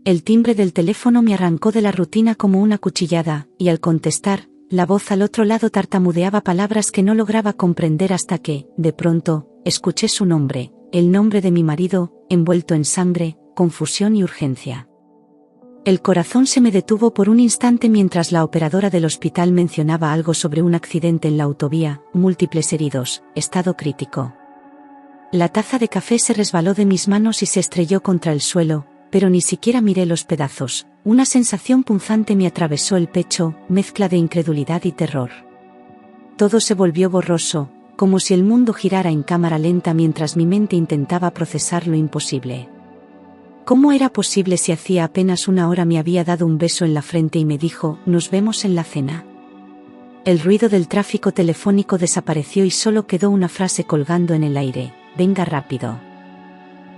El timbre del teléfono me arrancó de la rutina como una cuchillada, y al contestar, la voz al otro lado tartamudeaba palabras que no lograba comprender hasta que, de pronto, escuché su nombre, el nombre de mi marido, envuelto en sangre, confusión y urgencia. El corazón se me detuvo por un instante mientras la operadora del hospital mencionaba algo sobre un accidente en la autovía, múltiples heridos, estado crítico. La taza de café se resbaló de mis manos y se estrelló contra el suelo, pero ni siquiera miré los pedazos. Una sensación punzante me atravesó el pecho, mezcla de incredulidad y terror. Todo se volvió borroso, como si el mundo girara en cámara lenta mientras mi mente intentaba procesar lo imposible. ¿Cómo era posible si hacía apenas una hora me había dado un beso en la frente y me dijo, nos vemos en la cena? El ruido del tráfico telefónico desapareció y solo quedó una frase colgando en el aire, venga rápido.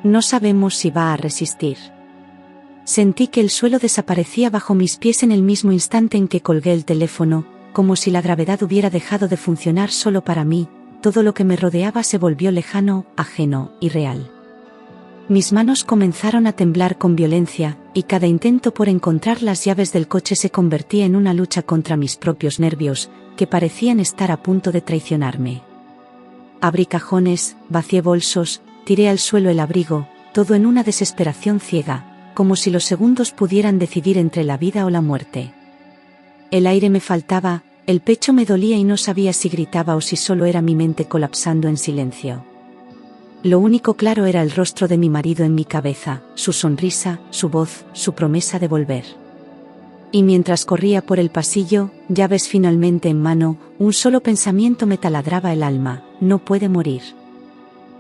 No sabemos si va a resistir. Sentí que el suelo desaparecía bajo mis pies en el mismo instante en que colgué el teléfono, como si la gravedad hubiera dejado de funcionar solo para mí, todo lo que me rodeaba se volvió lejano, ajeno, irreal. Mis manos comenzaron a temblar con violencia, y cada intento por encontrar las llaves del coche se convertía en una lucha contra mis propios nervios, que parecían estar a punto de traicionarme. Abrí cajones, vacié bolsos, tiré al suelo el abrigo, todo en una desesperación ciega, como si los segundos pudieran decidir entre la vida o la muerte. El aire me faltaba, el pecho me dolía y no sabía si gritaba o si solo era mi mente colapsando en silencio. Lo único claro era el rostro de mi marido en mi cabeza, su sonrisa, su voz, su promesa de volver. Y mientras corría por el pasillo, llaves finalmente en mano, un solo pensamiento me taladraba el alma, no puede morir.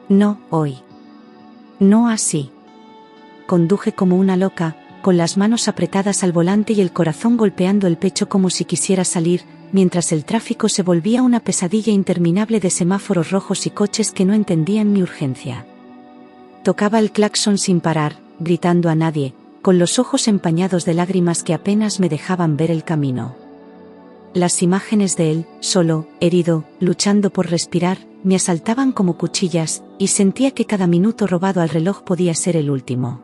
No, hoy. No así. Conduje como una loca, con las manos apretadas al volante y el corazón golpeando el pecho como si quisiera salir, mientras el tráfico se volvía una pesadilla interminable de semáforos rojos y coches que no entendían mi urgencia. Tocaba el claxon sin parar, gritando a nadie, con los ojos empañados de lágrimas que apenas me dejaban ver el camino. Las imágenes de él, solo, herido, luchando por respirar, me asaltaban como cuchillas, y sentía que cada minuto robado al reloj podía ser el último.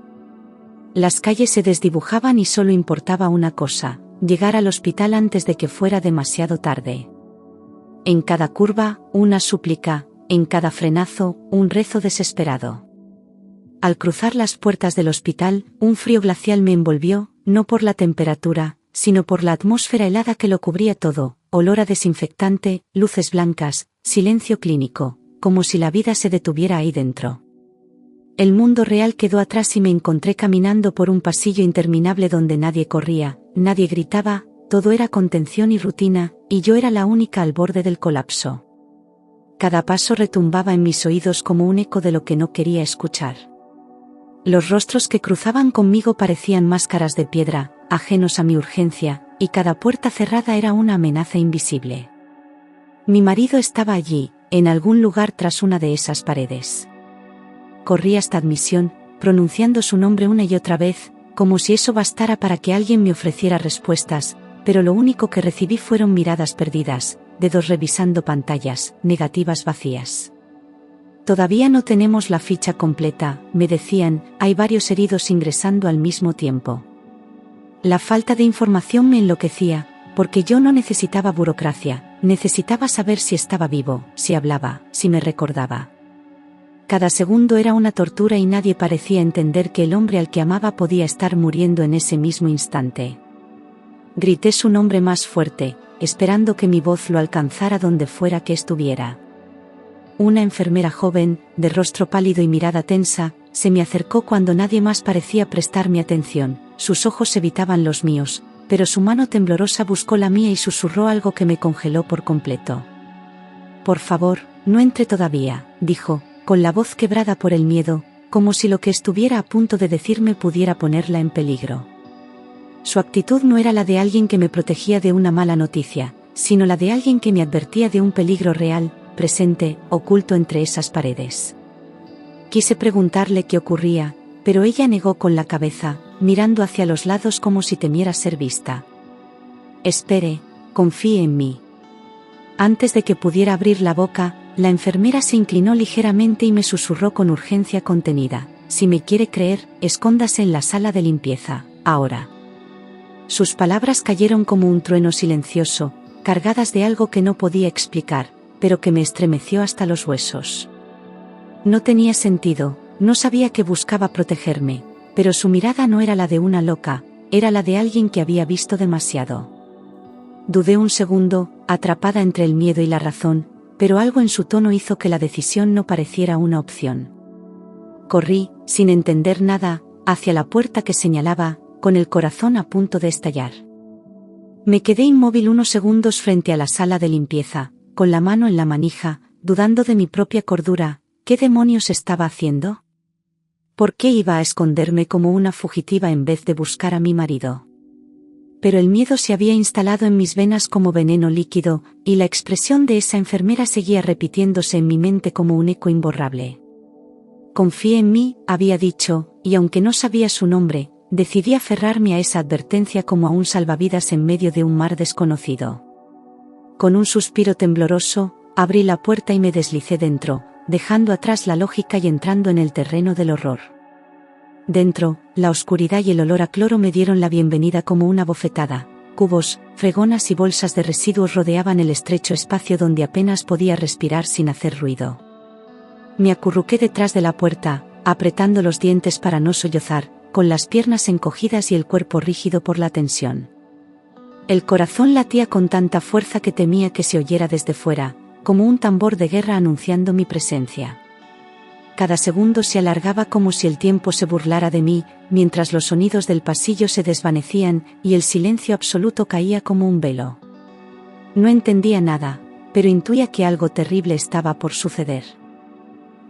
Las calles se desdibujaban y solo importaba una cosa: llegar al hospital antes de que fuera demasiado tarde. En cada curva, una súplica, en cada frenazo, un rezo desesperado. Al cruzar las puertas del hospital, un frío glacial me envolvió, no por la temperatura, sino por la atmósfera helada que lo cubría todo, olor a desinfectante, luces blancas, silencio clínico, como si la vida se detuviera ahí dentro. El mundo real quedó atrás y me encontré caminando por un pasillo interminable donde nadie corría, nadie gritaba, todo era contención y rutina, y yo era la única al borde del colapso. Cada paso retumbaba en mis oídos como un eco de lo que no quería escuchar. Los rostros que cruzaban conmigo parecían máscaras de piedra, ajenos a mi urgencia, y cada puerta cerrada era una amenaza invisible. Mi marido estaba allí, en algún lugar tras una de esas paredes. Corrí hasta admisión, pronunciando su nombre una y otra vez, como si eso bastara para que alguien me ofreciera respuestas, pero lo único que recibí fueron miradas perdidas, dedos revisando pantallas, negativas vacías. Todavía no tenemos la ficha completa, me decían, hay varios heridos ingresando al mismo tiempo. La falta de información me enloquecía, porque yo no necesitaba burocracia, necesitaba saber si estaba vivo, si hablaba, si me recordaba. Cada segundo era una tortura y nadie parecía entender que el hombre al que amaba podía estar muriendo en ese mismo instante. Grité su nombre más fuerte, esperando que mi voz lo alcanzara donde fuera que estuviera. Una enfermera joven, de rostro pálido y mirada tensa, se me acercó cuando nadie más parecía prestarme atención. Sus ojos evitaban los míos, pero su mano temblorosa buscó la mía y susurró algo que me congeló por completo. Por favor, no entre todavía, dijo, con la voz quebrada por el miedo, como si lo que estuviera a punto de decirme pudiera ponerla en peligro. Su actitud no era la de alguien que me protegía de una mala noticia, sino la de alguien que me advertía de un peligro real, presente, oculto entre esas paredes. Quise preguntarle qué ocurría, pero ella negó con la cabeza, mirando hacia los lados como si temiera ser vista. Espere, confíe en mí. Antes de que pudiera abrir la boca, la enfermera se inclinó ligeramente y me susurró con urgencia contenida. si me quiere creer, escóndase en la sala de limpieza, ahora. Sus palabras cayeron como un trueno silencioso, cargadas de algo que no podía explicar, pero que me estremeció hasta los huesos. No tenía sentido, no sabía que buscaba protegerme, pero su mirada no era la de una loca, era la de alguien que había visto demasiado. Dudé un segundo, atrapada entre el miedo y la razón, pero algo en su tono hizo que la decisión no pareciera una opción. Corrí, sin entender nada, hacia la puerta que señalaba, con el corazón a punto de estallar. Me quedé inmóvil unos segundos frente a la sala de limpieza, con la mano en la manija, dudando de mi propia cordura. ¿Qué demonios estaba haciendo? ¿Por qué iba a esconderme como una fugitiva en vez de buscar a mi marido? Pero el miedo se había instalado en mis venas como veneno líquido, y la expresión de esa enfermera seguía repitiéndose en mi mente como un eco imborrable. Confíe en mí, había dicho, y aunque no sabía su nombre, decidí aferrarme a esa advertencia como a un salvavidas en medio de un mar desconocido. Con un suspiro tembloroso, abrí la puerta y me deslicé dentro, dejando atrás la lógica y entrando en el terreno del horror. Dentro, la oscuridad y el olor a cloro me dieron la bienvenida como una bofetada. Cubos, fregonas y bolsas de residuos rodeaban el estrecho espacio donde apenas podía respirar sin hacer ruido. Me acurruqué detrás de la puerta, apretando los dientes para no sollozar, con las piernas encogidas y el cuerpo rígido por la tensión. El corazón latía con tanta fuerza que temía que se oyera desde fuera, como un tambor de guerra anunciando mi presencia. Cada segundo se alargaba como si el tiempo se burlara de mí, mientras los sonidos del pasillo se desvanecían y el silencio absoluto caía como un velo. No entendía nada, pero intuía que algo terrible estaba por suceder.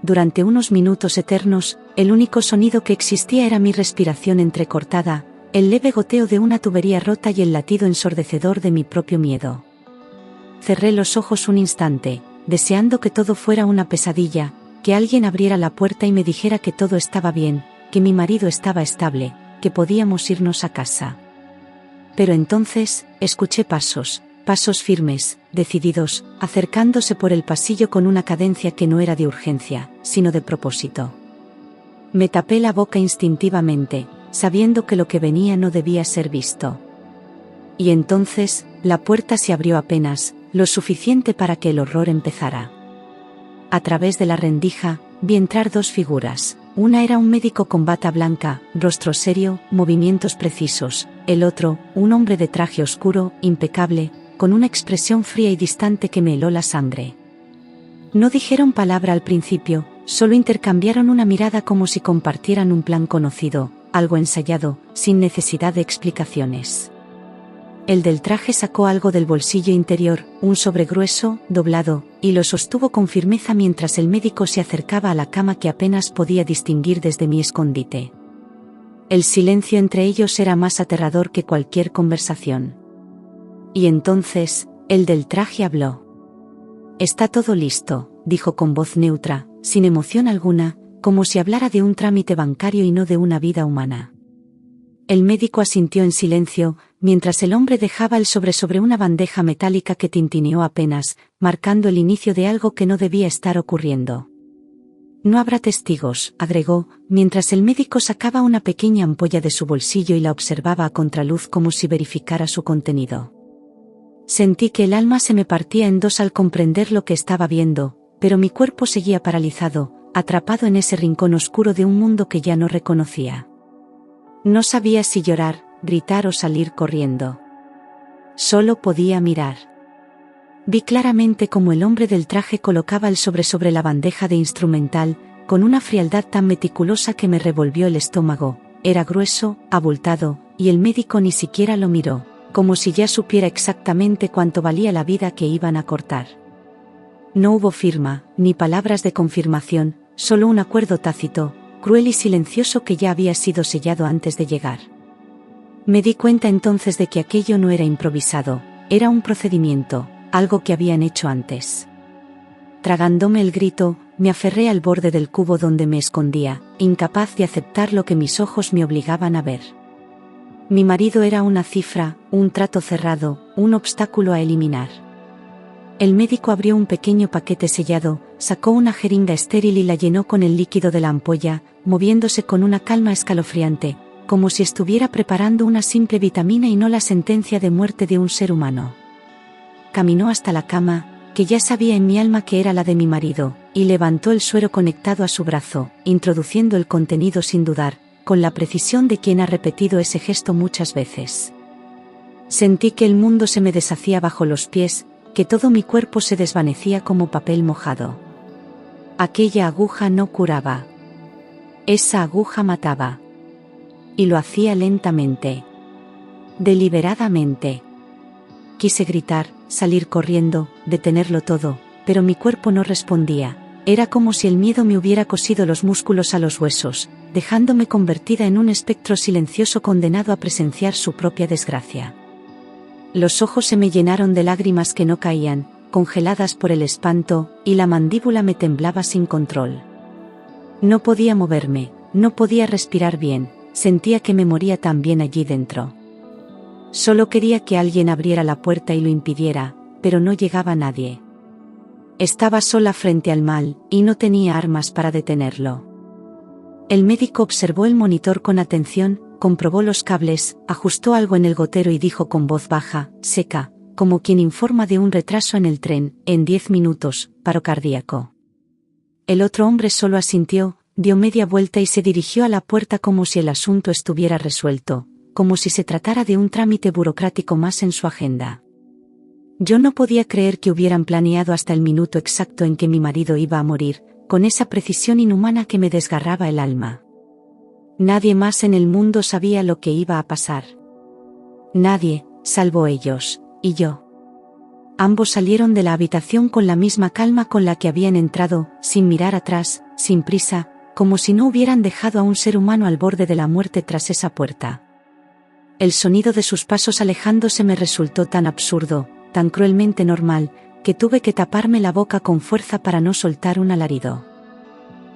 Durante unos minutos eternos, el único sonido que existía era mi respiración entrecortada, el leve goteo de una tubería rota y el latido ensordecedor de mi propio miedo. Cerré los ojos un instante, deseando que todo fuera una pesadilla, que alguien abriera la puerta y me dijera que todo estaba bien, que mi marido estaba estable, que podíamos irnos a casa. Pero entonces, escuché pasos firmes, decididos, acercándose por el pasillo con una cadencia que no era de urgencia, sino de propósito. Me tapé la boca instintivamente, sabiendo que lo que venía no debía ser visto. Y entonces, la puerta se abrió apenas, lo suficiente para que el horror empezara. A través de la rendija, vi entrar dos figuras. Una era un médico con bata blanca, rostro serio, movimientos precisos. El otro, un hombre de traje oscuro, impecable, con una expresión fría y distante que me heló la sangre. No dijeron palabra al principio, solo intercambiaron una mirada como si compartieran un plan conocido, algo ensayado, sin necesidad de explicaciones. El del traje sacó algo del bolsillo interior, un sobre grueso, doblado, y lo sostuvo con firmeza mientras el médico se acercaba a la cama que apenas podía distinguir desde mi escondite. El silencio entre ellos era más aterrador que cualquier conversación. Y entonces, el del traje habló. «Está todo listo», dijo con voz neutra, sin emoción alguna, como si hablara de un trámite bancario y no de una vida humana. El médico asintió en silencio, mientras el hombre dejaba el sobre una bandeja metálica que tintineó apenas, marcando el inicio de algo que no debía estar ocurriendo. «No habrá testigos», agregó, mientras el médico sacaba una pequeña ampolla de su bolsillo y la observaba a contraluz como si verificara su contenido. Sentí que el alma se me partía en dos al comprender lo que estaba viendo, pero mi cuerpo seguía paralizado, atrapado en ese rincón oscuro de un mundo que ya no reconocía. No sabía si llorar, gritar o salir corriendo. Solo podía mirar. Vi claramente cómo el hombre del traje colocaba el sobre la bandeja de instrumental, con una frialdad tan meticulosa que me revolvió el estómago. Era grueso, abultado, y el médico ni siquiera lo miró, como si ya supiera exactamente cuánto valía la vida que iban a cortar. No hubo firma, ni palabras de confirmación, solo un acuerdo tácito, cruel y silencioso que ya había sido sellado antes de llegar. Me di cuenta entonces de que aquello no era improvisado, era un procedimiento, algo que habían hecho antes. Tragándome el grito, me aferré al borde del cubo donde me escondía, incapaz de aceptar lo que mis ojos me obligaban a ver. Mi marido era una cifra, un trato cerrado, un obstáculo a eliminar. El médico abrió un pequeño paquete sellado, sacó una jeringa estéril y la llenó con el líquido de la ampolla, moviéndose con una calma escalofriante, como si estuviera preparando una simple vitamina y no la sentencia de muerte de un ser humano. Caminó hasta la cama, que ya sabía en mi alma que era la de mi marido, y levantó el suero conectado a su brazo, introduciendo el contenido sin dudar, con la precisión de quien ha repetido ese gesto muchas veces. Sentí que el mundo se me deshacía bajo los pies, que todo mi cuerpo se desvanecía como papel mojado. Aquella aguja no curaba. Esa aguja mataba. Y lo hacía lentamente. Deliberadamente. Quise gritar, salir corriendo, detenerlo todo, pero mi cuerpo no respondía. Era como si el miedo me hubiera cosido los músculos a los huesos, dejándome convertida en un espectro silencioso condenado a presenciar su propia desgracia. Los ojos se me llenaron de lágrimas que no caían, congeladas por el espanto, y la mandíbula me temblaba sin control. No podía moverme, no podía respirar bien, sentía que me moría también allí dentro. Solo quería que alguien abriera la puerta y lo impidiera, pero no llegaba nadie. Estaba sola frente al mal, y no tenía armas para detenerlo. El médico observó el monitor con atención, comprobó los cables, ajustó algo en el gotero y dijo con voz baja, seca, como quien informa de un retraso en el tren: en 10 minutos, paro cardíaco. El otro hombre solo asintió, dio media vuelta y se dirigió a la puerta como si el asunto estuviera resuelto, como si se tratara de un trámite burocrático más en su agenda. Yo no podía creer que hubieran planeado hasta el minuto exacto en que mi marido iba a morir, con esa precisión inhumana que me desgarraba el alma. Nadie más en el mundo sabía lo que iba a pasar. Nadie, salvo ellos, y yo. Ambos salieron de la habitación con la misma calma con la que habían entrado, sin mirar atrás, sin prisa, como si no hubieran dejado a un ser humano al borde de la muerte tras esa puerta. El sonido de sus pasos alejándose me resultó tan absurdo, tan cruelmente normal, que tuve que taparme la boca con fuerza para no soltar un alarido.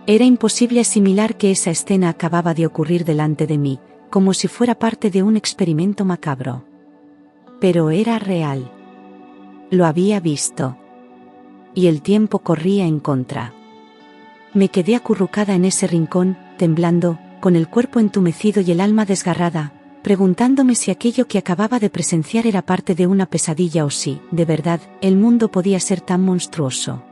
Era imposible asimilar que esa escena acababa de ocurrir delante de mí, como si fuera parte de un experimento macabro. Pero era real. Lo había visto. Y el tiempo corría en contra. Me quedé acurrucada en ese rincón, temblando, con el cuerpo entumecido y el alma desgarrada, preguntándome si aquello que acababa de presenciar era parte de una pesadilla o si, de verdad, el mundo podía ser tan monstruoso.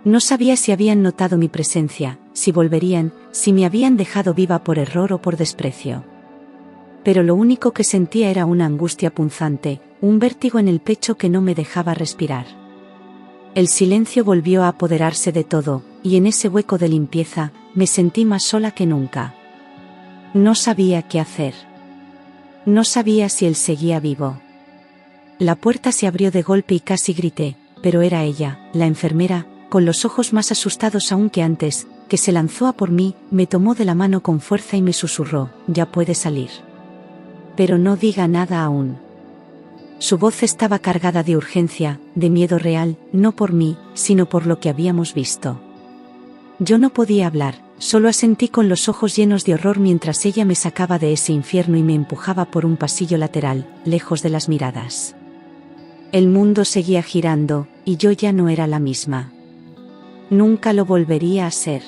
No sabía si habían notado mi presencia, si volverían, si me habían dejado viva por error o por desprecio. Pero lo único que sentía era una angustia punzante, un vértigo en el pecho que no me dejaba respirar. El silencio volvió a apoderarse de todo, y en ese hueco de limpieza, me sentí más sola que nunca. No sabía qué hacer. No sabía si él seguía vivo. La puerta se abrió de golpe y casi grité, pero era ella, la enfermera, con los ojos más asustados aún que antes, que se lanzó a por mí, me tomó de la mano con fuerza y me susurró: ya puede salir. Pero no diga nada aún. Su voz estaba cargada de urgencia, de miedo real, no por mí, sino por lo que habíamos visto. Yo no podía hablar, solo asentí con los ojos llenos de horror mientras ella me sacaba de ese infierno y me empujaba por un pasillo lateral, lejos de las miradas. El mundo seguía girando, y yo ya no era la misma. Nunca lo volvería a ser.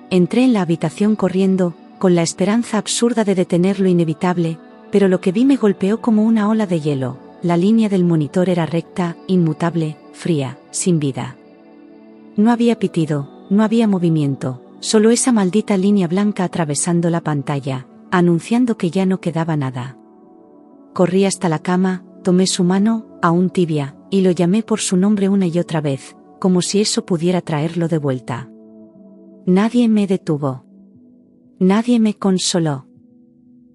Entré en la habitación corriendo, con la esperanza absurda de detener lo inevitable, pero lo que vi me golpeó como una ola de hielo. La línea del monitor era recta, inmutable, fría, sin vida. No había pitido, no había movimiento, solo esa maldita línea blanca atravesando la pantalla, anunciando que ya no quedaba nada. Corrí hasta la cama, tomé su mano, aún tibia, y lo llamé por su nombre una y otra vez, como si eso pudiera traerlo de vuelta. Nadie me detuvo. Nadie me consoló.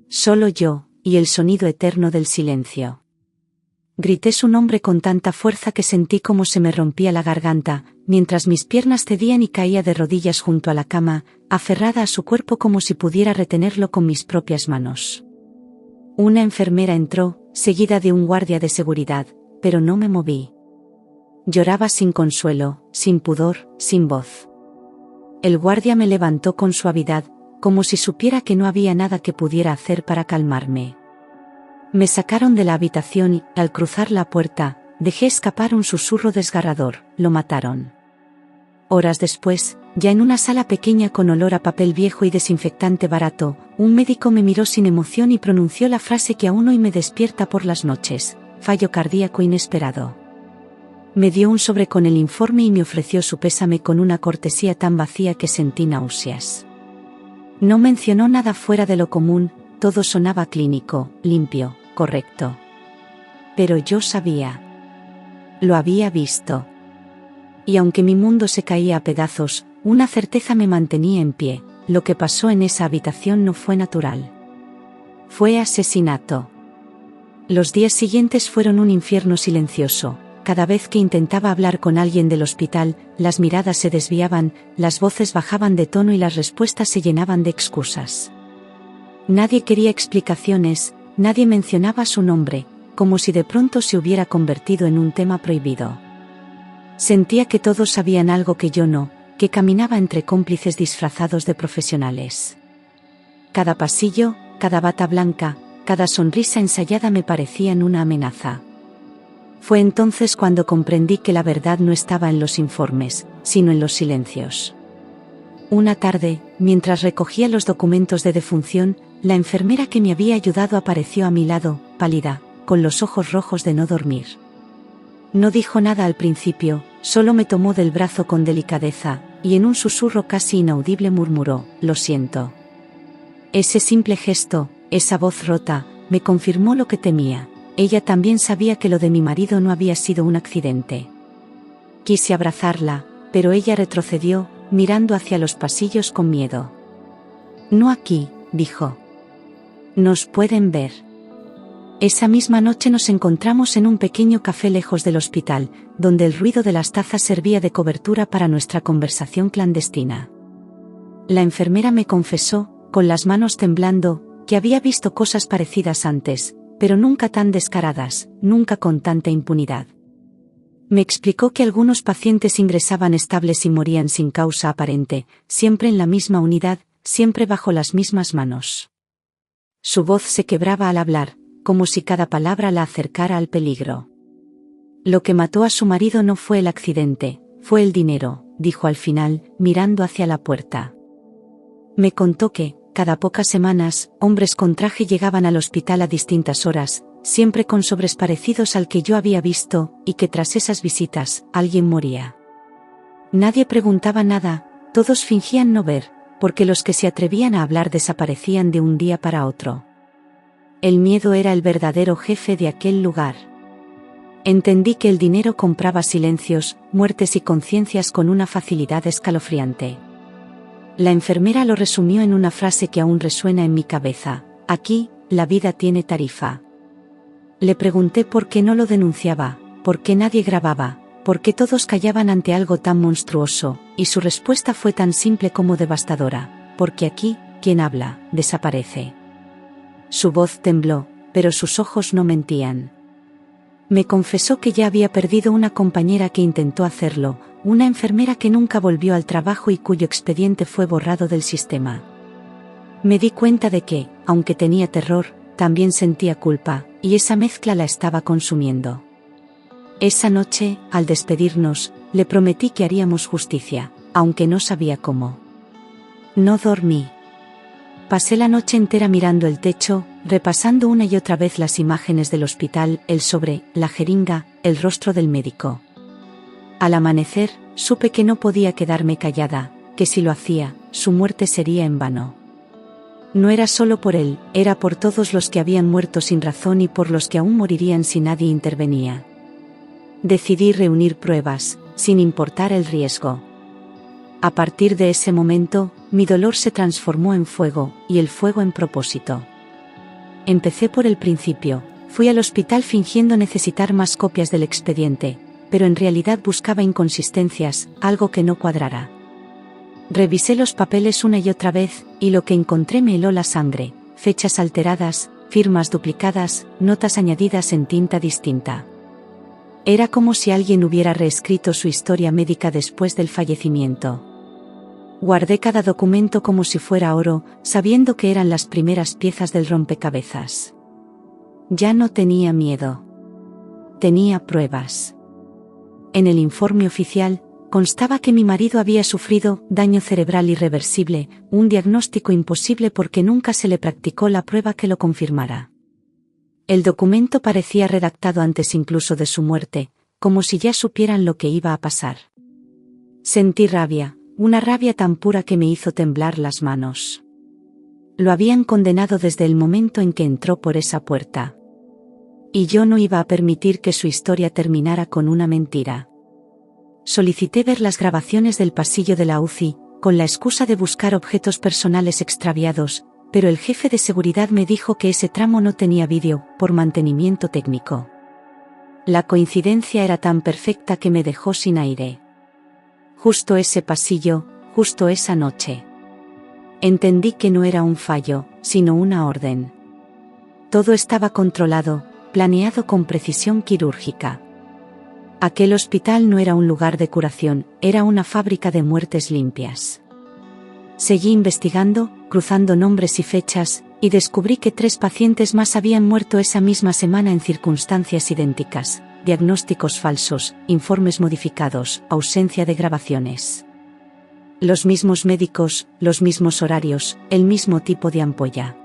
Solo yo, y el sonido eterno del silencio. Grité su nombre con tanta fuerza que sentí como se me rompía la garganta, mientras mis piernas cedían y caía de rodillas junto a la cama, aferrada a su cuerpo como si pudiera retenerlo con mis propias manos. Una enfermera entró, seguida de un guardia de seguridad, pero no me moví. Lloraba sin consuelo, sin pudor, sin voz. El guardia me levantó con suavidad, como si supiera que no había nada que pudiera hacer para calmarme. Me sacaron de la habitación y, al cruzar la puerta, dejé escapar un susurro desgarrador: lo mataron. Horas después, ya en una sala pequeña con olor a papel viejo y desinfectante barato, un médico me miró sin emoción y pronunció la frase que aún hoy me despierta por las noches: fallo cardíaco inesperado. Me dio un sobre con el informe y me ofreció su pésame con una cortesía tan vacía que sentí náuseas. No mencionó nada fuera de lo común, todo sonaba clínico, limpio, correcto. Pero yo sabía. Lo había visto. Y aunque mi mundo se caía a pedazos, una certeza me mantenía en pie: lo que pasó en esa habitación no fue natural. Fue asesinato. Los días siguientes fueron un infierno silencioso. Cada vez que intentaba hablar con alguien del hospital, las miradas se desviaban, las voces bajaban de tono y las respuestas se llenaban de excusas. Nadie quería explicaciones, nadie mencionaba su nombre, como si de pronto se hubiera convertido en un tema prohibido. Sentía que todos sabían algo que yo no, que caminaba entre cómplices disfrazados de profesionales. Cada pasillo, cada bata blanca, cada sonrisa ensayada me parecían una amenaza. Fue entonces cuando comprendí que la verdad no estaba en los informes, sino en los silencios. Una tarde, mientras recogía los documentos de defunción, la enfermera que me había ayudado apareció a mi lado, pálida, con los ojos rojos de no dormir. No dijo nada al principio, solo me tomó del brazo con delicadeza, y en un susurro casi inaudible murmuró: lo siento. Ese simple gesto, esa voz rota, me confirmó lo que temía: ella también sabía que lo de mi marido no había sido un accidente. Quise abrazarla, pero ella retrocedió, mirando hacia los pasillos con miedo. No aquí, dijo. Nos pueden ver. Esa misma noche nos encontramos en un pequeño café lejos del hospital, donde el ruido de las tazas servía de cobertura para nuestra conversación clandestina. La enfermera me confesó, con las manos temblando, que había visto cosas parecidas antes, pero nunca tan descaradas, nunca con tanta impunidad. Me explicó que algunos pacientes ingresaban estables y morían sin causa aparente, siempre en la misma unidad, siempre bajo las mismas manos. Su voz se quebraba al hablar, como si cada palabra la acercara al peligro. Lo que mató a su marido no fue el accidente, fue el dinero, dijo al final, mirando hacia la puerta. Me contó que, cada pocas semanas, hombres con traje llegaban al hospital a distintas horas, siempre con sobres parecidos al que yo había visto, y que tras esas visitas, alguien moría. Nadie preguntaba nada, todos fingían no ver, porque los que se atrevían a hablar desaparecían de un día para otro. El miedo era el verdadero jefe de aquel lugar. Entendí que el dinero compraba silencios, muertes y conciencias con una facilidad escalofriante. La enfermera lo resumió en una frase que aún resuena en mi cabeza: aquí, la vida tiene tarifa. Le pregunté por qué no lo denunciaba, por qué nadie grababa, por qué todos callaban ante algo tan monstruoso, y su respuesta fue tan simple como devastadora: porque aquí, quien habla, desaparece. Su voz tembló, pero sus ojos no mentían. Me confesó que ya había perdido una compañera que intentó hacerlo, una enfermera que nunca volvió al trabajo y cuyo expediente fue borrado del sistema. Me di cuenta de que, aunque tenía terror, también sentía culpa, y esa mezcla la estaba consumiendo. Esa noche, al despedirnos, le prometí que haríamos justicia, aunque no sabía cómo. No dormí. Pasé la noche entera mirando el techo, repasando una y otra vez las imágenes del hospital, el sobre, la jeringa, el rostro del médico. Al amanecer, supe que no podía quedarme callada, que si lo hacía, su muerte sería en vano. No era solo por él, era por todos los que habían muerto sin razón y por los que aún morirían si nadie intervenía. Decidí reunir pruebas, sin importar el riesgo. A partir de ese momento, mi dolor se transformó en fuego, y el fuego en propósito. Empecé por el principio, fui al hospital fingiendo necesitar más copias del expediente, pero en realidad buscaba inconsistencias, algo que no cuadrara. Revisé los papeles una y otra vez, y lo que encontré me heló la sangre: fechas alteradas, firmas duplicadas, notas añadidas en tinta distinta. Era como si alguien hubiera reescrito su historia médica después del fallecimiento. Guardé cada documento como si fuera oro, sabiendo que eran las primeras piezas del rompecabezas. Ya no tenía miedo. Tenía pruebas. En el informe oficial, constaba que mi marido había sufrido daño cerebral irreversible, un diagnóstico imposible porque nunca se le practicó la prueba que lo confirmara. El documento parecía redactado antes incluso de su muerte, como si ya supieran lo que iba a pasar. Sentí rabia, una rabia tan pura que me hizo temblar las manos. Lo habían condenado desde el momento en que entró por esa puerta. Y yo no iba a permitir que su historia terminara con una mentira. Solicité ver las grabaciones del pasillo de la UCI, con la excusa de buscar objetos personales extraviados, pero el jefe de seguridad me dijo que ese tramo no tenía vídeo, por mantenimiento técnico. La coincidencia era tan perfecta que me dejó sin aire. Justo ese pasillo, justo esa noche. Entendí que no era un fallo, sino una orden. Todo estaba controlado, planeado con precisión quirúrgica. Aquel hospital no era un lugar de curación, era una fábrica de muertes limpias. Seguí investigando, cruzando nombres y fechas, y descubrí que 3 pacientes más habían muerto esa misma semana en circunstancias idénticas, diagnósticos falsos, informes modificados, ausencia de grabaciones. Los mismos médicos, los mismos horarios, el mismo tipo de ampolla.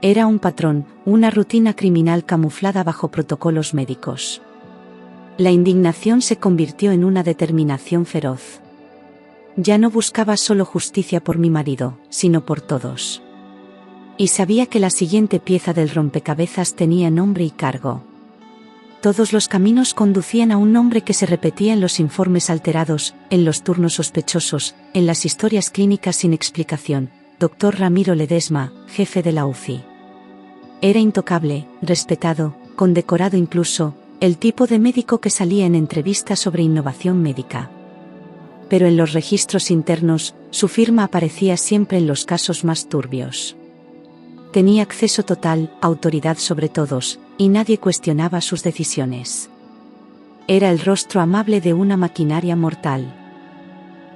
Era un patrón, una rutina criminal camuflada bajo protocolos médicos. La indignación se convirtió en una determinación feroz. Ya no buscaba solo justicia por mi marido, sino por todos. Y sabía que la siguiente pieza del rompecabezas tenía nombre y cargo. Todos los caminos conducían a un nombre que se repetía en los informes alterados, en los turnos sospechosos, en las historias clínicas sin explicación: Dr. Ramiro Ledesma, jefe de la UCI. Era intocable, respetado, condecorado incluso, el tipo de médico que salía en entrevistas sobre innovación médica. Pero en los registros internos, su firma aparecía siempre en los casos más turbios. Tenía acceso total, autoridad sobre todos, y nadie cuestionaba sus decisiones. Era el rostro amable de una maquinaria mortal.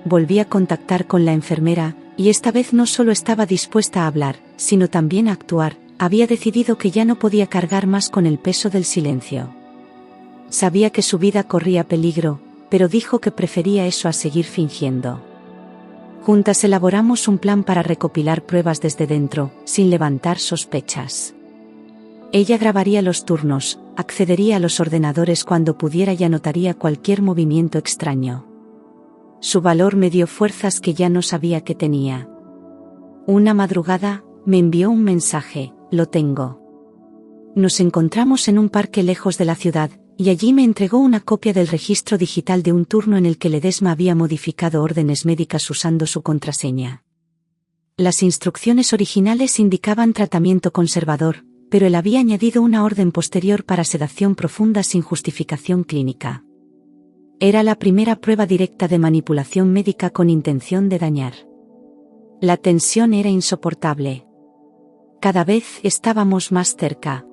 Volví a contactar con la enfermera, y esta vez no solo estaba dispuesta a hablar, sino también a actuar. Había decidido que ya no podía cargar más con el peso del silencio. Sabía que su vida corría peligro, pero dijo que prefería eso a seguir fingiendo. Juntas elaboramos un plan para recopilar pruebas desde dentro, sin levantar sospechas. Ella grabaría los turnos, accedería a los ordenadores cuando pudiera y anotaría cualquier movimiento extraño. Su valor me dio fuerzas que ya no sabía que tenía. Una madrugada, me envió un mensaje: lo tengo. Nos encontramos en un parque lejos de la ciudad, y allí me entregó una copia del registro digital de un turno en el que Ledesma había modificado órdenes médicas usando su contraseña. Las instrucciones originales indicaban tratamiento conservador, pero él había añadido una orden posterior para sedación profunda sin justificación clínica. Era la primera prueba directa de manipulación médica con intención de dañar. La tensión era insoportable. Cada vez estábamos más cerca.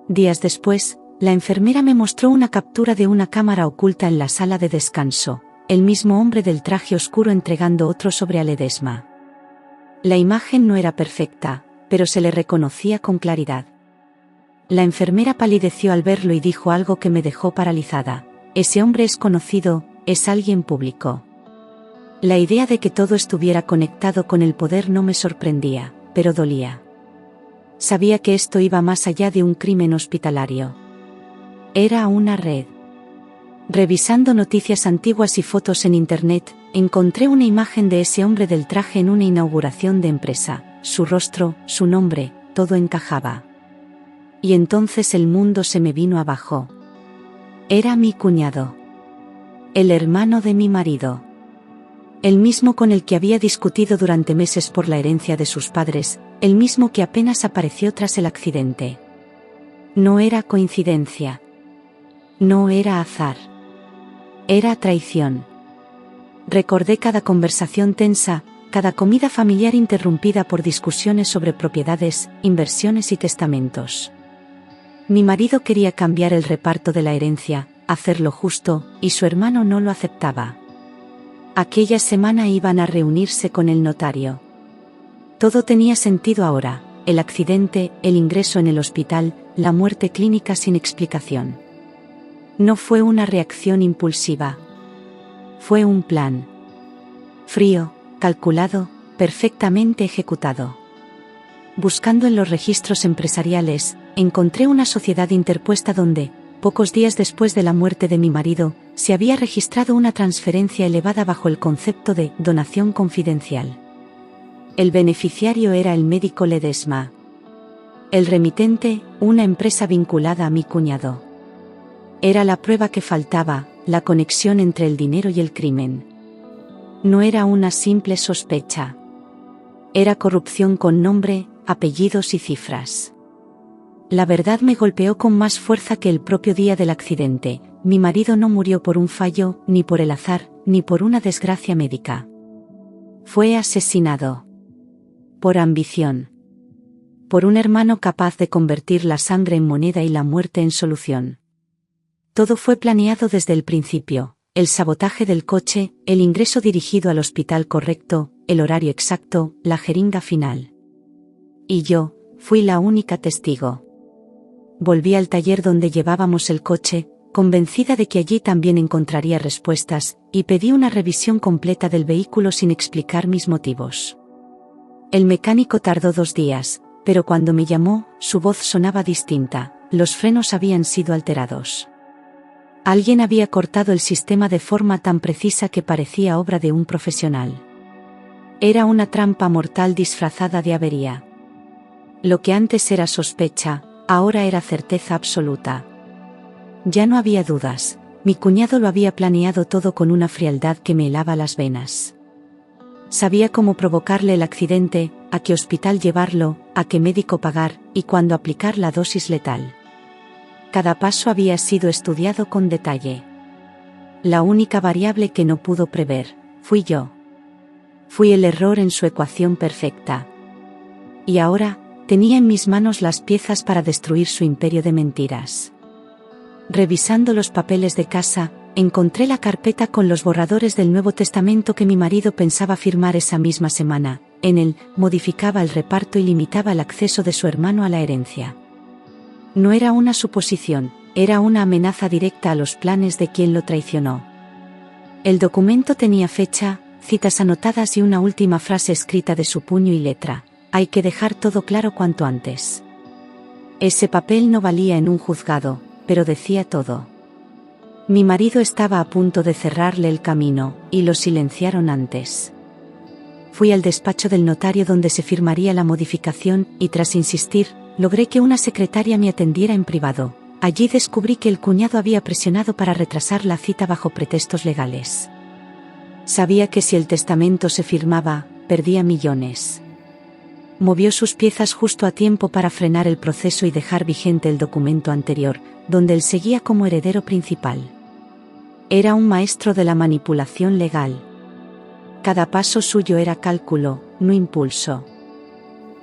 Días después, la enfermera me mostró una captura de una cámara oculta en la sala de descanso, el mismo hombre del traje oscuro entregando otro sobre a Ledesma. La imagen no era perfecta, pero se le reconocía con claridad. La enfermera palideció al verlo y dijo algo que me dejó paralizada: ese hombre es conocido, es alguien público. La idea de que todo estuviera conectado con el poder no me sorprendía, pero dolía. Sabía que esto iba más allá de un crimen hospitalario. Era una red. Revisando noticias antiguas y fotos en internet, encontré una imagen de ese hombre del traje en una inauguración de empresa. Su rostro, su nombre, todo encajaba. Y entonces el mundo se me vino abajo. Era mi cuñado. El hermano de mi marido. El mismo con el que había discutido durante meses por la herencia de sus padres, el mismo que apenas apareció tras el accidente. No era coincidencia. No era azar. Era traición. Recordé cada conversación tensa, cada comida familiar interrumpida por discusiones sobre propiedades, inversiones y testamentos. Mi marido quería cambiar el reparto de la herencia, hacerlo justo, y su hermano no lo aceptaba. Aquella semana iban a reunirse con el notario. Todo tenía sentido ahora: el accidente, el ingreso en el hospital, la muerte clínica sin explicación. No fue una reacción impulsiva. Fue un plan. Frío, calculado, perfectamente ejecutado. Buscando en los registros empresariales, encontré una sociedad interpuesta donde, pocos días después de la muerte de mi marido, se había registrado una transferencia elevada bajo el concepto de donación confidencial. El beneficiario era el médico Ledesma. El remitente, una empresa vinculada a mi cuñado. Era la prueba que faltaba, la conexión entre el dinero y el crimen. No era una simple sospecha. Era corrupción con nombre, apellidos y cifras. La verdad me golpeó con más fuerza que el propio día del accidente. Mi marido no murió por un fallo, ni por el azar, ni por una desgracia médica. Fue asesinado. Por ambición. Por un hermano capaz de convertir la sangre en moneda y la muerte en solución. Todo fue planeado desde el principio: el sabotaje del coche, el ingreso dirigido al hospital correcto, el horario exacto, la jeringa final. Y yo, fui la única testigo. Volví al taller donde llevábamos el coche, convencida de que allí también encontraría respuestas, y pedí una revisión completa del vehículo sin explicar mis motivos. El mecánico tardó 2 días, pero cuando me llamó, su voz sonaba distinta: los frenos habían sido alterados. Alguien había cortado el sistema de forma tan precisa que parecía obra de un profesional. Era una trampa mortal disfrazada de avería. Lo que antes era sospecha, ahora era certeza absoluta. Ya no había dudas, mi cuñado lo había planeado todo con una frialdad que me helaba las venas. Sabía cómo provocarle el accidente, a qué hospital llevarlo, a qué médico pagar, y cuándo aplicar la dosis letal. Cada paso había sido estudiado con detalle. La única variable que no pudo prever, fui yo. Fui el error en su ecuación perfecta. Y ahora, tenía en mis manos las piezas para destruir su imperio de mentiras. Revisando los papeles de casa, encontré la carpeta con los borradores del Nuevo Testamento que mi marido pensaba firmar esa misma semana. En él, modificaba el reparto y limitaba el acceso de su hermano a la herencia. No era una suposición, era una amenaza directa a los planes de quien lo traicionó. El documento tenía fecha, citas anotadas y una última frase escrita de su puño y letra: hay que dejar todo claro cuanto antes. Ese papel no valía en un juzgado, pero decía todo. Mi marido estaba a punto de cerrarle el camino, y lo silenciaron antes. Fui al despacho del notario donde se firmaría la modificación, y tras insistir, logré que una secretaria me atendiera en privado. Allí descubrí que el cuñado había presionado para retrasar la cita bajo pretextos legales. Sabía que si el testamento se firmaba, perdía millones. Movió sus piezas justo a tiempo para frenar el proceso y dejar vigente el documento anterior, donde él seguía como heredero principal. Era un maestro de la manipulación legal. Cada paso suyo era cálculo, no impulso.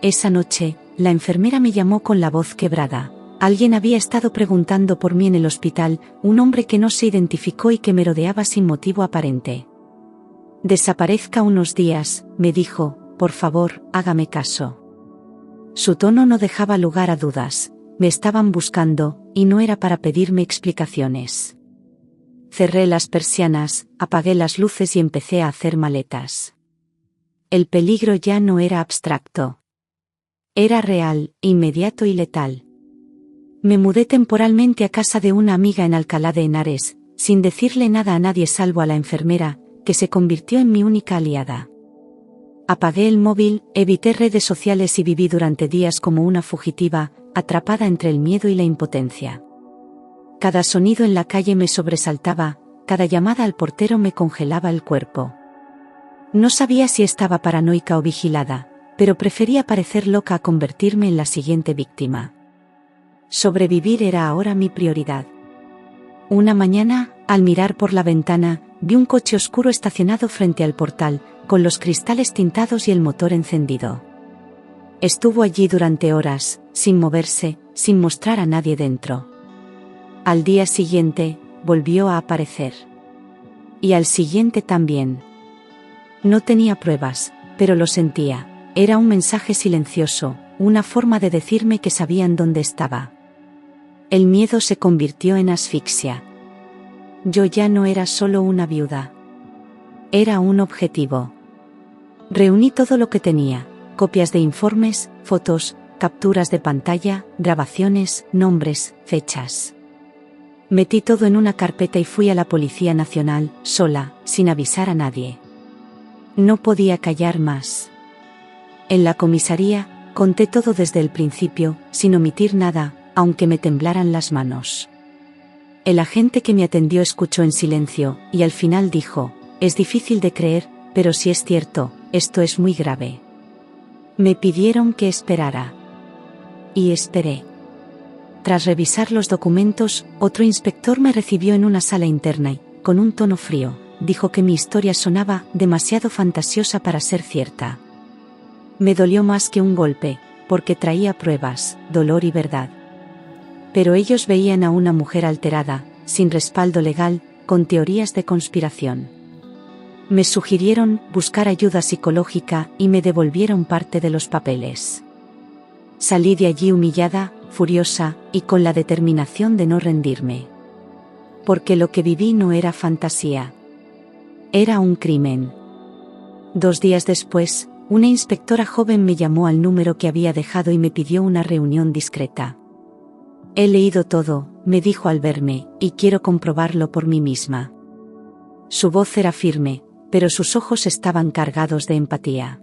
Esa noche, la enfermera me llamó con la voz quebrada. Alguien había estado preguntando por mí en el hospital, un hombre que no se identificó y que me rodeaba sin motivo aparente. Desaparezca unos días, me dijo, por favor, hágame caso. Su tono no dejaba lugar a dudas, me estaban buscando, y no era para pedirme explicaciones. Cerré las persianas, apagué las luces y empecé a hacer maletas. El peligro ya no era abstracto. Era real, inmediato y letal. Me mudé temporalmente a casa de una amiga en Alcalá de Henares, sin decirle nada a nadie salvo a la enfermera, que se convirtió en mi única aliada. Apagué el móvil, evité redes sociales y viví durante días como una fugitiva, atrapada entre el miedo y la impotencia. Cada sonido en la calle me sobresaltaba, cada llamada al portero me congelaba el cuerpo. No sabía si estaba paranoica o vigilada, pero prefería parecer loca a convertirme en la siguiente víctima. Sobrevivir era ahora mi prioridad. Una mañana, al mirar por la ventana, vi un coche oscuro estacionado frente al portal, con los cristales tintados y el motor encendido. Estuvo allí durante horas, sin moverse, sin mostrar a nadie dentro. Al día siguiente, volvió a aparecer. Y al siguiente también. No tenía pruebas, pero lo sentía. Era un mensaje silencioso, una forma de decirme que sabían dónde estaba. El miedo se convirtió en asfixia. Yo ya no era solo una viuda. Era un objetivo. Reuní todo lo que tenía: copias de informes, fotos, capturas de pantalla, grabaciones, nombres, fechas. Metí todo en una carpeta y fui a la Policía Nacional, sola, sin avisar a nadie. No podía callar más. En la comisaría, conté todo desde el principio, sin omitir nada, aunque me temblaran las manos. El agente que me atendió escuchó en silencio, y al final dijo: «Es difícil de creer, pero si es cierto, esto es muy grave». Me pidieron que esperara. Y esperé. Tras revisar los documentos, otro inspector me recibió en una sala interna y, con un tono frío, dijo que mi historia sonaba demasiado fantasiosa para ser cierta. Me dolió más que un golpe, porque traía pruebas, dolor y verdad. Pero ellos veían a una mujer alterada, sin respaldo legal, con teorías de conspiración. Me sugirieron buscar ayuda psicológica y me devolvieron parte de los papeles. Salí de allí humillada, furiosa, y con la determinación de no rendirme. Porque lo que viví no era fantasía. Era un crimen. 2 días después, una inspectora joven me llamó al número que había dejado y me pidió una reunión discreta. «He leído todo», me dijo al verme, «y quiero comprobarlo por mí misma». Su voz era firme, pero sus ojos estaban cargados de empatía.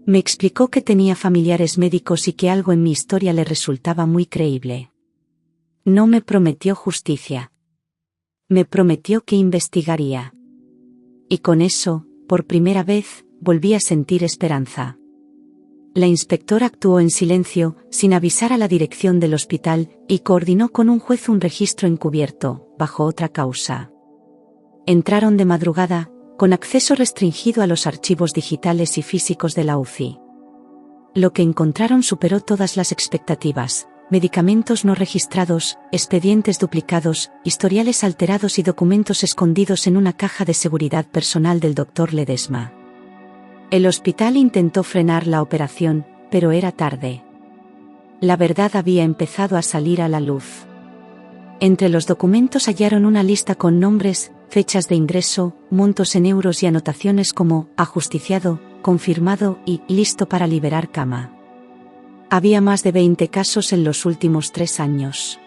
Me explicó que tenía familiares médicos y que algo en mi historia le resultaba muy creíble. No me prometió justicia. Me prometió que investigaría. Y con eso, por primera vez, volví a sentir esperanza. La inspectora actuó en silencio, sin avisar a la dirección del hospital, y coordinó con un juez un registro encubierto, bajo otra causa. Entraron de madrugada, con acceso restringido a los archivos digitales y físicos de la UCI. Lo que encontraron superó todas las expectativas: medicamentos no registrados, expedientes duplicados, historiales alterados y documentos escondidos en una caja de seguridad personal del Dr. Ledesma. El hospital intentó frenar la operación, pero era tarde. La verdad había empezado a salir a la luz. Entre los documentos hallaron una lista con nombres, fechas de ingreso, montos en euros y anotaciones como «ajusticiado», «confirmado» y «listo para liberar cama». Había más de 20 casos en los últimos 3 años.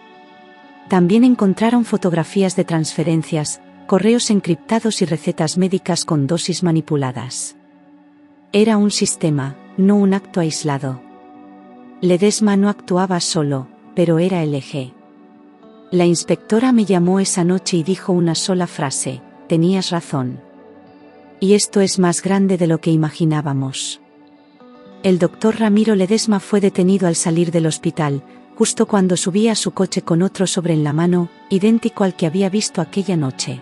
También encontraron fotografías de transferencias, correos encriptados y recetas médicas con dosis manipuladas. Era un sistema, no un acto aislado. Ledesma no actuaba solo, pero era el eje. La inspectora me llamó esa noche y dijo una sola frase: «Tenías razón. Y esto es más grande de lo que imaginábamos». El doctor Ramiro Ledesma fue detenido al salir del hospital, justo cuando subía a su coche con otro sobre en la mano, idéntico al que había visto aquella noche.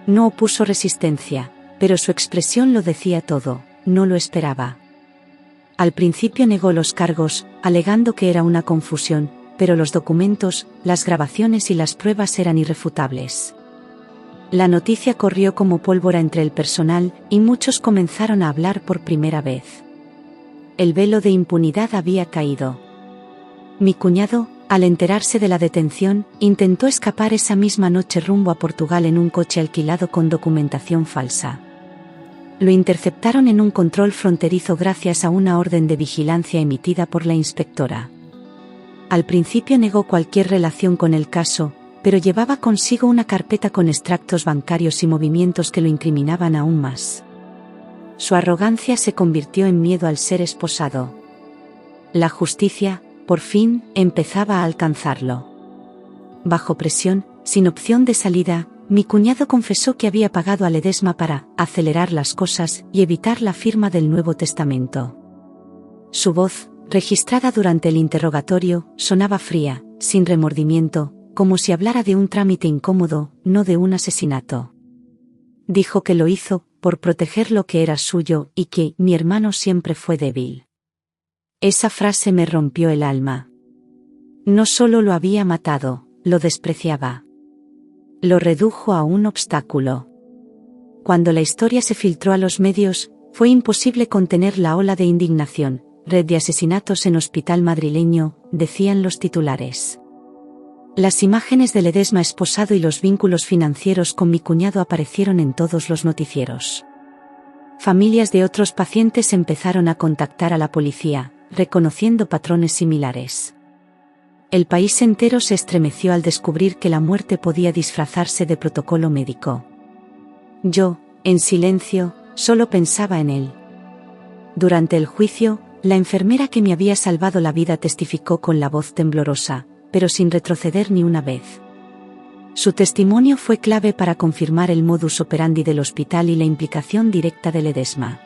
No opuso resistencia, pero su expresión lo decía todo: no lo esperaba. Al principio negó los cargos, alegando que era una confusión, pero los documentos, las grabaciones y las pruebas eran irrefutables. La noticia corrió como pólvora entre el personal, y muchos comenzaron a hablar por primera vez. El velo de impunidad había caído. Mi cuñado, al enterarse de la detención, intentó escapar esa misma noche rumbo a Portugal en un coche alquilado con documentación falsa. Lo interceptaron en un control fronterizo gracias a una orden de vigilancia emitida por la inspectora. Al principio negó cualquier relación con el caso, pero llevaba consigo una carpeta con extractos bancarios y movimientos que lo incriminaban aún más. Su arrogancia se convirtió en miedo al ser esposado. La justicia, por fin, empezaba a alcanzarlo. Bajo presión, sin opción de salida, mi cuñado confesó que había pagado a Ledesma para acelerar las cosas y evitar la firma del Nuevo Testamento. Su voz, registrada durante el interrogatorio, sonaba fría, sin remordimiento, como si hablara de un trámite incómodo, no de un asesinato. Dijo que lo hizo por proteger lo que era suyo y que mi hermano siempre fue débil. Esa frase me rompió el alma. No solo lo había matado, lo despreciaba. Lo redujo a un obstáculo. Cuando la historia se filtró a los medios, fue imposible contener la ola de indignación. Red de asesinatos en hospital madrileño, decían los titulares. Las imágenes de Ledesma esposado y los vínculos financieros con mi cuñado aparecieron en todos los noticieros. Familias de otros pacientes empezaron a contactar a la policía, reconociendo patrones similares. El país entero se estremeció al descubrir que la muerte podía disfrazarse de protocolo médico. Yo, en silencio, solo pensaba en él. Durante el juicio, la enfermera que me había salvado la vida testificó con la voz temblorosa, pero sin retroceder ni una vez. Su testimonio fue clave para confirmar el modus operandi del hospital y la implicación directa de Ledesma.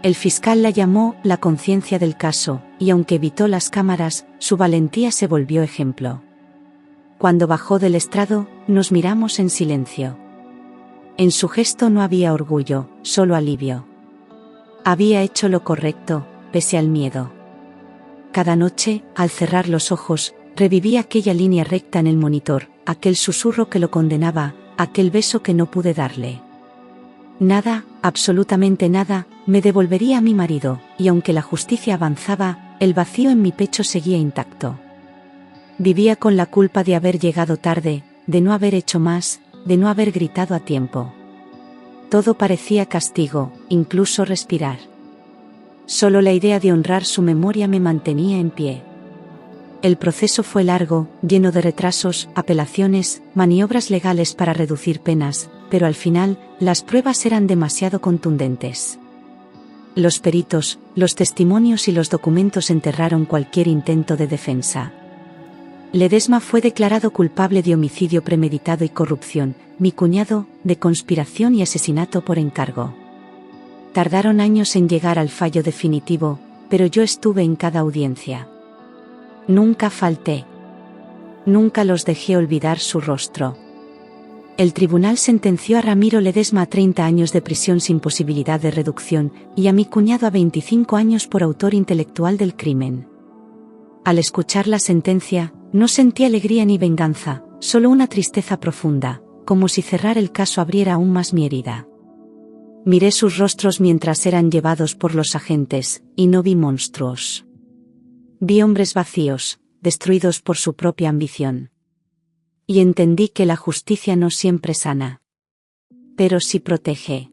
El fiscal la llamó la conciencia del caso, y aunque evitó las cámaras, su valentía se volvió ejemplo. Cuando bajó del estrado, nos miramos en silencio. En su gesto no había orgullo, solo alivio. Había hecho lo correcto, pese al miedo. Cada noche, al cerrar los ojos, revivía aquella línea recta en el monitor, aquel susurro que lo condenaba, aquel beso que no pude darle. Nada, absolutamente nada, me devolvería a mi marido, y aunque la justicia avanzaba, el vacío en mi pecho seguía intacto. Vivía con la culpa de haber llegado tarde, de no haber hecho más, de no haber gritado a tiempo. Todo parecía castigo, incluso respirar. Solo la idea de honrar su memoria me mantenía en pie. El proceso fue largo, lleno de retrasos, apelaciones, maniobras legales para reducir penas, pero al final, las pruebas eran demasiado contundentes. Los peritos, los testimonios y los documentos enterraron cualquier intento de defensa. Ledesma fue declarado culpable de homicidio premeditado y corrupción, mi cuñado, de conspiración y asesinato por encargo. Tardaron años en llegar al fallo definitivo, pero yo estuve en cada audiencia. Nunca falté. Nunca los dejé olvidar su rostro. El tribunal sentenció a Ramiro Ledesma a 30 años de prisión sin posibilidad de reducción, y a mi cuñado a 25 años por autor intelectual del crimen. Al escuchar la sentencia, no sentí alegría ni venganza, solo una tristeza profunda, como si cerrar el caso abriera aún más mi herida. Miré sus rostros mientras eran llevados por los agentes, y no vi monstruos. Vi hombres vacíos, destruidos por su propia ambición. Y entendí que la justicia no siempre sana. Pero sí protege.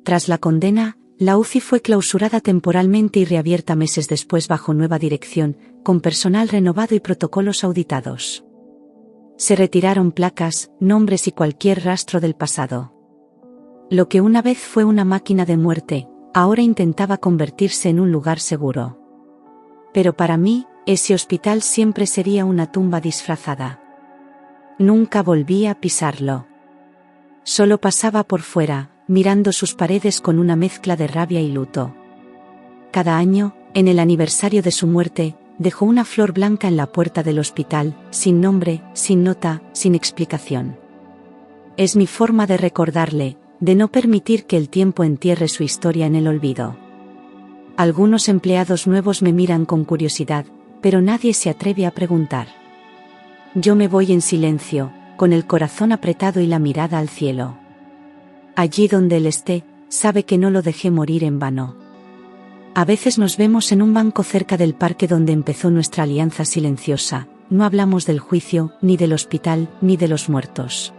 Tras la condena, la UCI fue clausurada temporalmente y reabierta meses después bajo nueva dirección, con personal renovado y protocolos auditados. Se retiraron placas, nombres y cualquier rastro del pasado. Lo que una vez fue una máquina de muerte, ahora intentaba convertirse en un lugar seguro. Pero para mí, ese hospital siempre sería una tumba disfrazada. Nunca volví a pisarlo. Solo pasaba por fuera, mirando sus paredes con una mezcla de rabia y luto. Cada año, en el aniversario de su muerte, dejó una flor blanca en la puerta del hospital, sin nombre, sin nota, sin explicación. Es mi forma de recordarle, de no permitir que el tiempo entierre su historia en el olvido. Algunos empleados nuevos me miran con curiosidad, pero nadie se atreve a preguntar. Yo me voy en silencio, con el corazón apretado y la mirada al cielo. Allí donde él esté, sabe que no lo dejé morir en vano. A veces nos vemos en un banco cerca del parque donde empezó nuestra alianza silenciosa, no hablamos del juicio, ni del hospital, ni de los muertos.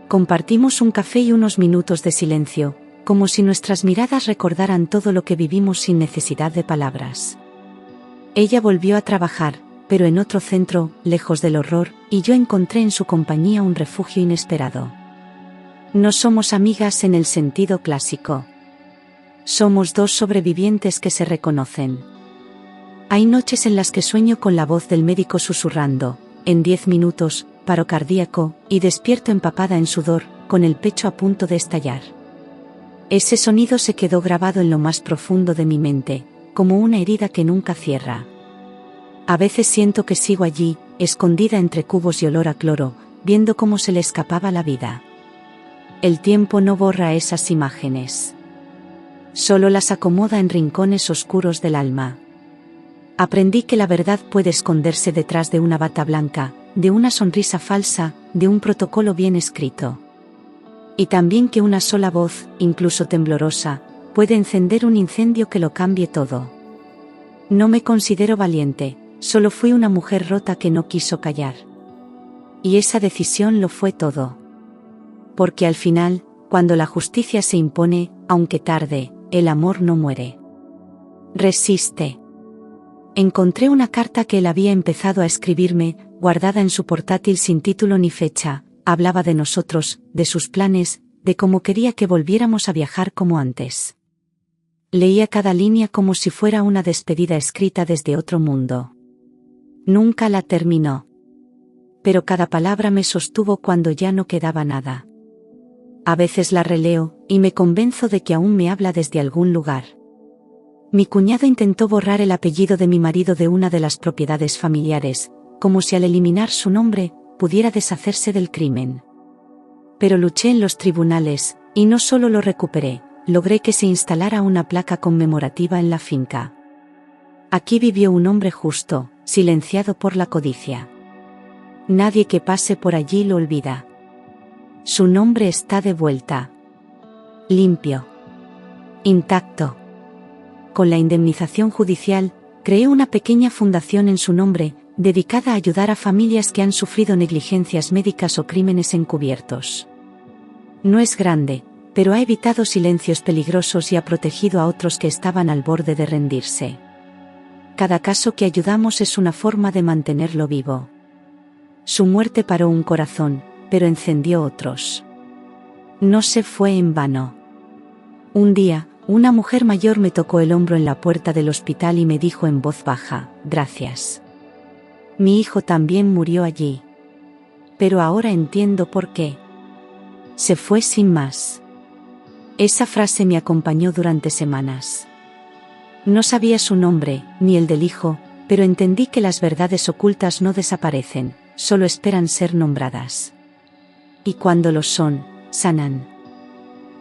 Compartimos un café y unos minutos de silencio, como si nuestras miradas recordaran todo lo que vivimos sin necesidad de palabras. Ella volvió a trabajar, pero en otro centro, lejos del horror, y yo encontré en su compañía un refugio inesperado. No somos amigas en el sentido clásico. Somos dos sobrevivientes que se reconocen. Hay noches en las que sueño con la voz del médico susurrando, en 10 minutos, paro cardíaco, y despierto empapada en sudor, con el pecho a punto de estallar. Ese sonido se quedó grabado en lo más profundo de mi mente, como una herida que nunca cierra. A veces siento que sigo allí, escondida entre cubos y olor a cloro, viendo cómo se le escapaba la vida. El tiempo no borra esas imágenes. Solo las acomoda en rincones oscuros del alma. Aprendí que la verdad puede esconderse detrás de una bata blanca, de una sonrisa falsa, de un protocolo bien escrito. Y también que una sola voz, incluso temblorosa, puede encender un incendio que lo cambie todo. No me considero valiente, solo fui una mujer rota que no quiso callar. Y esa decisión lo fue todo. Porque al final, cuando la justicia se impone, aunque tarde, el amor no muere. Resiste. Encontré una carta que él había empezado a escribirme, guardada en su portátil sin título ni fecha. Hablaba de nosotros, de sus planes, de cómo quería que volviéramos a viajar como antes. Leía cada línea como si fuera una despedida escrita desde otro mundo. Nunca la terminó. Pero cada palabra me sostuvo cuando ya no quedaba nada. A veces la releo, y me convenzo de que aún me habla desde algún lugar. Mi cuñado intentó borrar el apellido de mi marido de una de las propiedades familiares, como si al eliminar su nombre, pudiera deshacerse del crimen. Pero luché en los tribunales, y no solo lo recuperé, logré que se instalara una placa conmemorativa en la finca. Aquí vivió un hombre justo, silenciado por la codicia. Nadie que pase por allí lo olvida. Su nombre está de vuelta. Limpio. Intacto. Con la indemnización judicial, creé una pequeña fundación en su nombre, dedicada a ayudar a familias que han sufrido negligencias médicas o crímenes encubiertos. No es grande, pero ha evitado silencios peligrosos y ha protegido a otros que estaban al borde de rendirse. Cada caso que ayudamos es una forma de mantenerlo vivo. Su muerte paró un corazón, pero encendió otros. No se fue en vano. Un día, una mujer mayor me tocó el hombro en la puerta del hospital y me dijo en voz baja, «Gracias. Mi hijo también murió allí. Pero ahora entiendo por qué». Se fue sin más. Esa frase me acompañó durante semanas. No sabía su nombre, ni el del hijo, pero entendí que las verdades ocultas no desaparecen, solo esperan ser nombradas. Y cuando lo son, sanan.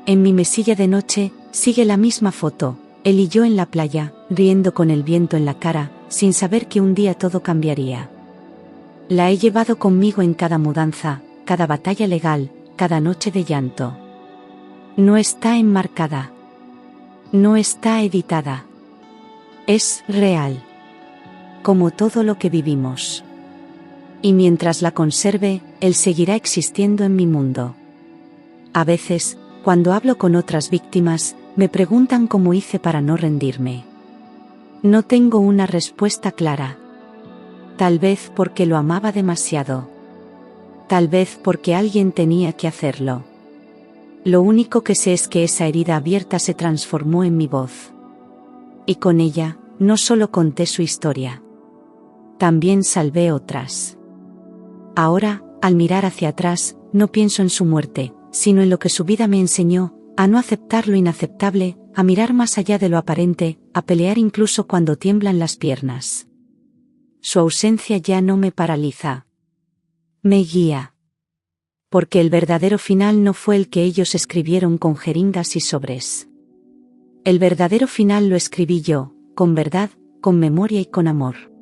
En mi mesilla de noche, sigue la misma foto, él y yo en la playa, riendo con el viento en la cara, sin saber que un día todo cambiaría. La he llevado conmigo en cada mudanza, cada batalla legal, cada noche de llanto. No está enmarcada. No está editada. Es real. Como todo lo que vivimos. Y mientras la conserve, él seguirá existiendo en mi mundo. A veces, cuando hablo con otras víctimas, me preguntan cómo hice para no rendirme. No tengo una respuesta clara. Tal vez porque lo amaba demasiado. Tal vez porque alguien tenía que hacerlo. Lo único que sé es que esa herida abierta se transformó en mi voz. Y con ella, no solo conté su historia. También salvé otras. Ahora, al mirar hacia atrás, no pienso en su muerte, sino en lo que su vida me enseñó, a no aceptar lo inaceptable, a mirar más allá de lo aparente, a pelear incluso cuando tiemblan las piernas. Su ausencia ya no me paraliza. Me guía. Porque el verdadero final no fue el que ellos escribieron con jeringas y sobres. El verdadero final lo escribí yo, con verdad, con memoria y con amor.